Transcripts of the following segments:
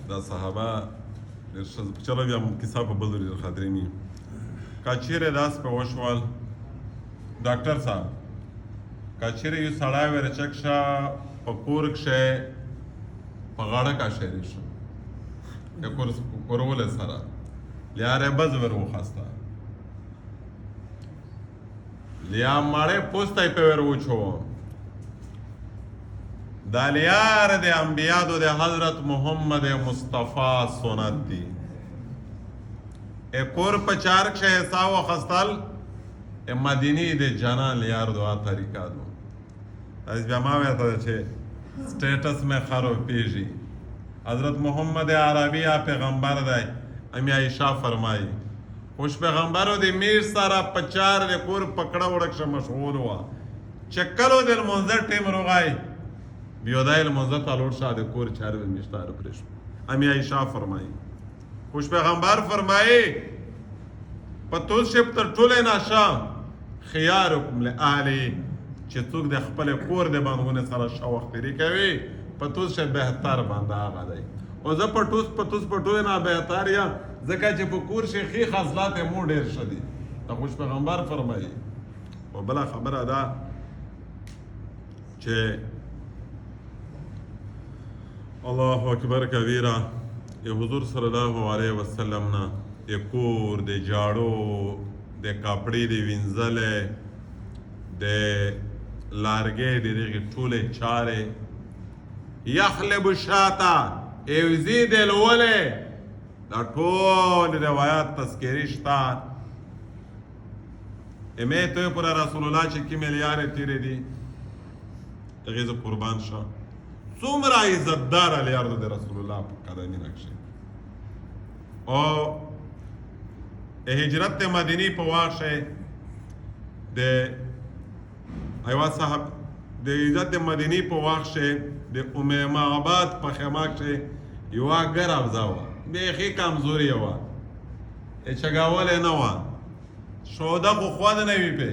دا صحابه چلو بیا کیسه په بل ډېر خاطرې مي که چیرې داس په وشول ډاکټر صاحب که چیرې یو سړی ورچک شه په کور کښې په غاړه کاشېرې شه د کورولې سره لیاره بز ور وخسته لیا ماړې پوستی په ور وچو دا لیار د انبیادو د حضرت محمد مصطفی سنت دی کور په چار کښې حصا وخستل مدینی د جانان لیار دعا طریقه دو از بیا ما ویته چې سټیټس میں خرابیږي حضرت محمد عربی پیغمبر دی امی عائشہ فرمائی خوش پیغمبرو دی میر سارا پچار دی کور پکڑا وڑکش مشغول ہوا چکلو دل منظر ٹیم روغائی بیودائی المنظر تالور شاہ دی کور چاروی مشتار پرشو امی عائشہ فرمائی خوش پیغمبر فرمائی پتوز شب تر ټوله ناشا خیارکم لآلی چې څوک د خپل کور د باندې سره شوختري کوي پتوز شب بهتر باندې هغه دی او زه پتوز پټوله نه بهتر یا ځکه چې په کور شي خي خاصلات مو ډېر شدي دا خوش پیغمبر فرمایي او بلا خبره ده چې الله اکبر کبیره ی حضور صلی الله علیه وسلم نه د کور د جاړو د کپړې د وینځلې د لارګې د دغې ټولې چارې یخلب شاته ایوزي د لولې دا ټول روایات تذکیري شته امې ته پر رسول الله چې کومې لیارې تېرې دي هغې زه قربان شه څومره عزتداره لیار ده د رسول الله په قدمي نقشې او هجرت مدینی په واښې د ایوا صاحب د هجرت مدینی په واښې د امیمه آباد په خیمه کښې یوه ګربزه وه بیخي کمزوري وه چګولې نه وه شوده خو خوند نه وي پې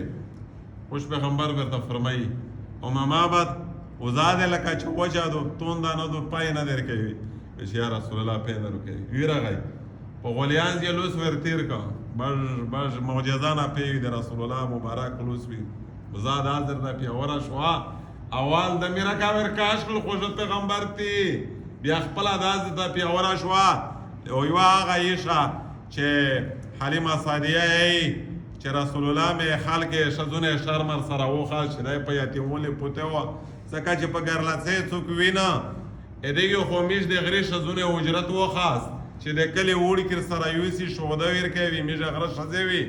خوش پیغمبر ورته فرمایي امیمه آباد وزاده لکه چې وجه دو تونده نه دو پای نه در کوي چې یا رسول الله پی نه کوي وی راغی په غولیان یې لوس ور تیر کا بج معجزانه پی د رسول الله مبارک لوس وی وزاد حاضر نه پی اورا شوا اول د میرا کا ور کاش کل خوش پیغمبر تی بیا خپل انداز د پی اورا شوا او یو هغه عائشہ چې حلیمه سعدیه چې رسول الله می خلک شذونه شرمر سره وخه چې دای په یتیمول پوته و ځکه چې په ګرلڅې څوک وینا ادیګو خومیش د غری شذونه اجرت وخاص چې د کلی وړي کر سره یوسی شوده ور کوي میږه غره شځوي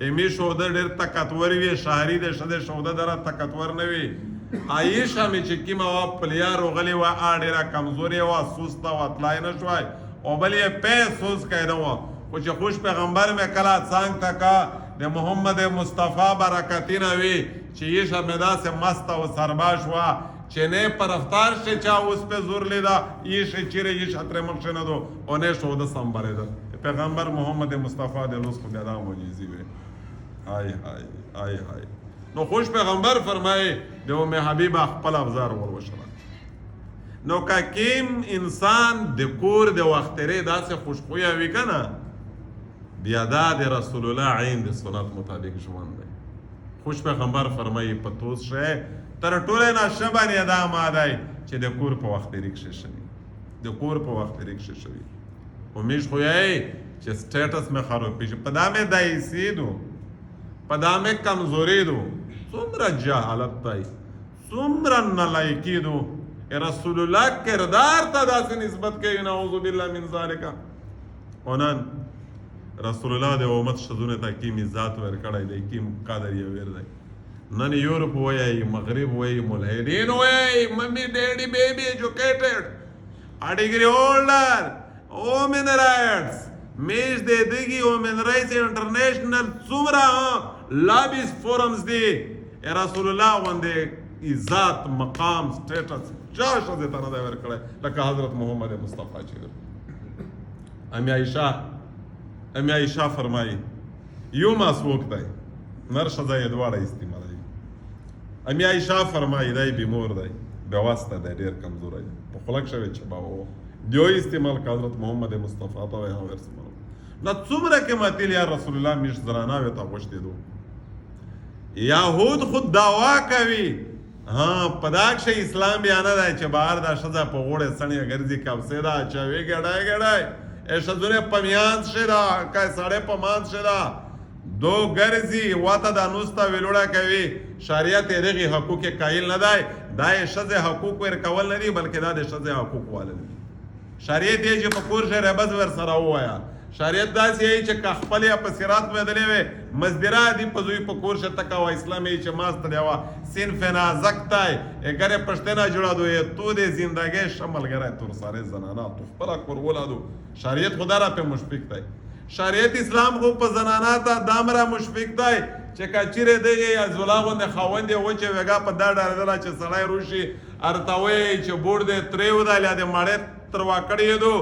امی شوده ډېر طاقتور وي شهري د شده شوده دره طاقتور نه وي عائشہ می چې کیما وا پلیا روغلی وا اډیرا کمزوري وا سستا وا تلای نه شوای او بلې پیسوس کړه وا خو چې خوش پیغمبر می کلا څنګه تکا د محمد مصطفی برکتینا وی چې یې شمدا سے مست او سرباش وا چې نه پر افطار شي چا اوس په زور لیدا یې شي چیرې یې شتره مخ نه دو او نه شو د سمبره ده پیغمبر محمد مصطفی د لوس خو دا معجزې وي هاي هاي هاي هاي نو خوش پیغمبر فرمایي د ام حبیبه خپل ابزار ور وشره نو کاکیم انسان د کور د وختره داسې خوشخویا وي کنه بیا دا د رسول الله عین د سنت مطابق ژوند دی خوش پیغمبر فرمایي پتوس شه تر ټوله نشه باندې دا مادای چې د کور په وخت ریکشه شوي د کور په وخت ریکشه شوي او میش خو یې چې سټیټس مې خراب پیږي په دامه دایسي دو په دامه کمزوري دو څومره جهالت دی څومره نلایکی دو رسول الله کردار ته داسې نسبت کوي نعوذ بالله من ذالک اونن رسول الله د امت شذونه ته کیم ذات ور کړی دی کیم قادر یې ور دی نن یورپ وایي مغرب وایي ملحدین وایي ممی ډیډی بیبی ایجوکیټډ ا ډیګری هولډر وومن رائټس میش د دګي وومن رائټس انټرنیشنل څومره لابیز فورمز دی رسول الله باندې عزت مقام سټیټس چا شته ته نه ور کړی لکه حضرت محمد مصطفی چې امی عائشہ فرمایي یو مسوک دی نر ښځه یې دواړه استعمالوي امی عائشہ فرمایي دی بیمور دی بېواسطه دی ډېر کمزوری دی په خوله کښې چې به دیو استعمال که حضرت محمد مصطفی ته وایي هغه ورسمه نو څومره قیمتي یا رسول الله میشت زنانه وې ته غوښتېدو یهود خود دعوا کوي په دا کښې اسلام بیا نه دی چې بهر دا ښځه په غوړې څڼې ګرځي کپسې ده اچوي ګډی ګډی ښځونې په میانځ ښې ده که سړی په منځ ښې ده دو ګرځي واته دا نوسته ویلوړه کوي شریعت یې دغې حقوق یې قایل نه دی دا یې ښځې حقوق ورکول نه دي بلکې دا د ښځې حقوق واله دي شریعت یې چې په کور ښې ربز ورسره ووایه شریعت داسې یې چې که خپل یا په سرات بدلې وې مزدره دي په زوی په کور شه تکا و اسلام یې چې ماست دیوا صنف نازک تای اگر پښتنه جوړا دوی تو دې زندګۍ شمل غره تور ساره زنانه تو خپل کور ولادو شریعت خدا را په مشفق دی شریعت اسلام خو په زنانه ته دامره مشفق دی چې کچره دی ازولاغونه خوند او چې وګا په دا ډار دلا چې سړی روشي ارتاوي چې بور دې تریو دا لاده مړې تر واکړې دو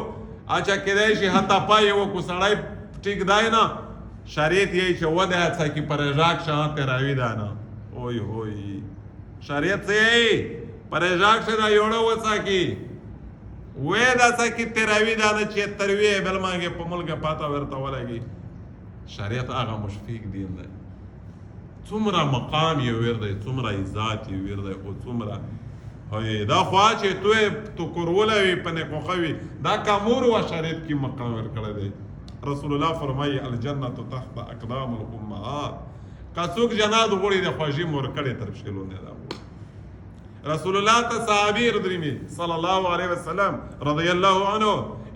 اچھا کدای شي حتی پای و کو سړی ټیک دی نه شریعت یې چې وده هڅه کی پرېژاک شاه تراوی دا نه اوی هوی شریعت یې پرېژاک شه دا یوړو وڅا کی وې دا څه کی تراوی دا نه چې تروی بل مانګه په ملګه پاتا ورته ولګي شریعت هغه مشفق دین دی څومره مقام یې ور دی څومره عزت یې ور دی او څومره هی دا خوا چې تو کورولوي په نیکوخوي دا کامور و شریعت کی مقام ورکړی دی رسول الله فرمایي الجنة تحت اقدام الامهات که څوک جنات غوړي د خوږي مور کړي تر پښې لاندې دا رسول الله ته صحابي رضی صلی الله علیه وسلم رضی الله عنه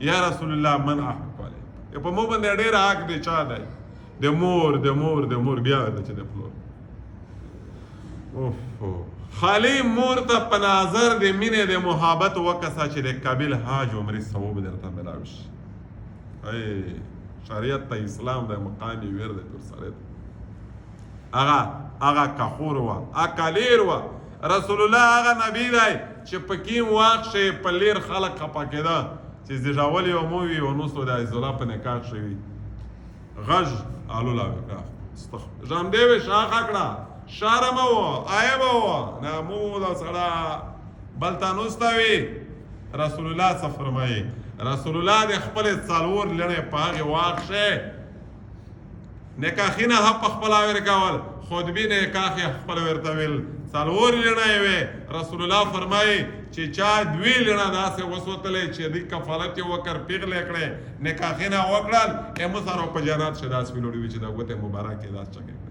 یا رسول الله من احق علی په مو باندې ډېر حق دی چا دی د مور بیا د چې د پلور خالی مور ته په نظر د مینې د محبت وکسه چې د قابل حاج عمرې ثواب درته ملاوي شي شریعت ته اسلام د مقام یې ور دی تر سره هغه کخور و اکالیر و رسول الله هغه نبی دی چې په کیم واښې په لیر خلک خپه کېده چې زیږولي و مو وي او نوسو د عزالله په نکاح شوي غږ الولا وکړه ژامدې وې شاخه کړه شارمه و آیبه و نامو دا سړه بلته نوسته وي رسول الله څه فرمایي رسول الله د خپلې څلور لړې په هغې واښې نکاحونه هم په خپله ورکول خودبي نکاح یې خپل ورته ویل څلور لړه یې وې رسول الله فرمایي چې چا دوی لړه داسې وسوتلی چې دوی کفالت یې وکړ پیغلې کړې نکاحونه وکړل امو سره په جنات شه داسې ویلوړي وي چې د ګوتې مبارک یې داسې چکې کړې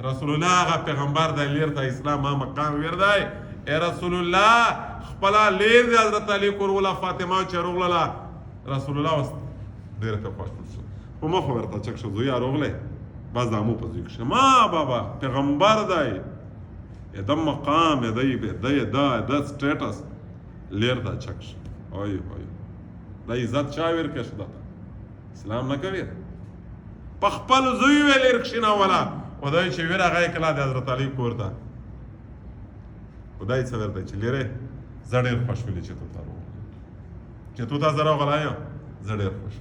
رسول الله هغه پیغمبر د لیر ته اسلام ما مقام ور دی ای رسول الله خپل لیر د حضرت علی کوروله فاطمه چروغله رسول الله ډېر ښه خوښ شو په مخ ورته چک شو زوی روغله باز دمو په ذکر ما بابا پیغمبر دی د مقام دی د سټیټس لیر دا چک شو اوی دا عزت چا ور کې شو اسلام نه کوي په خپل زوی ولر کښینه ولا خدای چې ویره هغه کله د حضرت علی کور ته خدای څه ورته چې لري زه ډېر خوښ ولې چې تو ته راغلی چې تو ته زه راغلی یم زه ډېر خوښ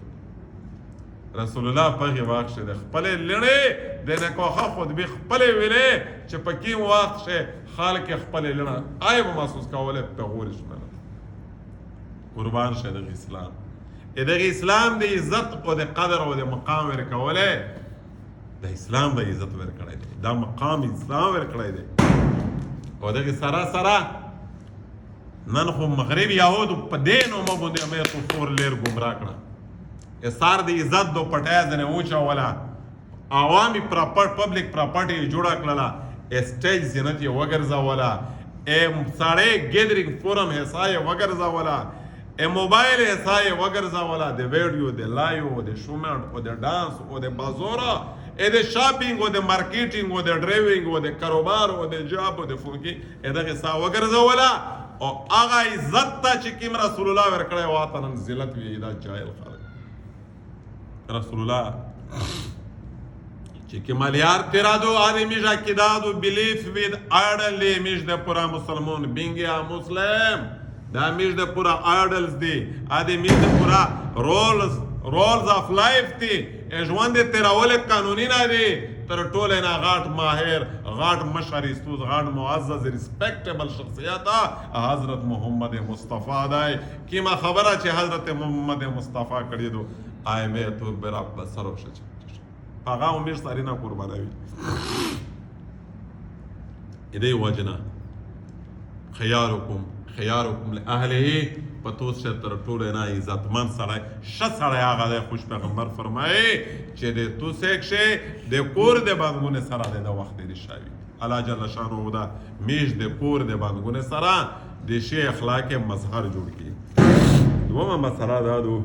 رسول الله په هغې واښې د خپلې لړې د نکاحه خطبې خپلې ویلې چې په کوم واښې خلک یې خپلې لړه عیب محسوس کولی په غورې شمله قربان شه دغه اسلام دغه اسلام د عزت او د قدر او د مقام ورکولی د اسلام د عزت ورکړی دی دا مقام اسلام ورکړی دی او دغه سره نن خو مغرب یهودو په دې نومه باندې امیر کفور لیر ګمراه کړه سار د عزت دو پټای ځنې وچوله عوامي پبلیک پراپرټي یې جوړه کړله اسټیج زینت یې وګرځوله سړی ګیدرینګ فورم حصه یې وګرځوله موبایل حصه یې وګرځوله د ویډیو د لایو د شومنټ او د ډانس او د بازوره د شاپینګ او د مارکیټینګ او د ډرایوینګ او د کاروبار او د جاب او د فونکي دغه سا وګرځوله او هغه عزت ته چې کوم رسول الله ورکړی واته نن ذلت وي دا جاهل خلک رسول الله چې کمالیار تیرادو آدمیش عقیدادو بلیف وید آیڈل دی میش ده پورا مسلمون بینگیا مسلم دا میش ده پورا آیڈلز دی آدمیش ده پورا رولز اف لایف دي ژوند یې تېرول قانوني نه دي تر ټولو نه غاټ ماهر غاټ مشر استوز غاټ معزز ریسپیکټیبل شخصیت حضرت محمد مصطفی دی کیما خبره چې حضرت محمد مصطفی کړی دو آیمه تو براب سرو شچ هغه امیر سارینا قربانوي دې وجنا خياركم لاهله پتوس سے تر ټوله نه عزتمن سړی ښه سړی هغه دی خوش پیغمبر فرمایي چې د تو سیکشه د کور د بانګونه سره د وخت دی شاوي الله جل شانه دا میش د کور د بانګونه سره د شی اخلاق مظهر جوړ کی دومره مسله دا دو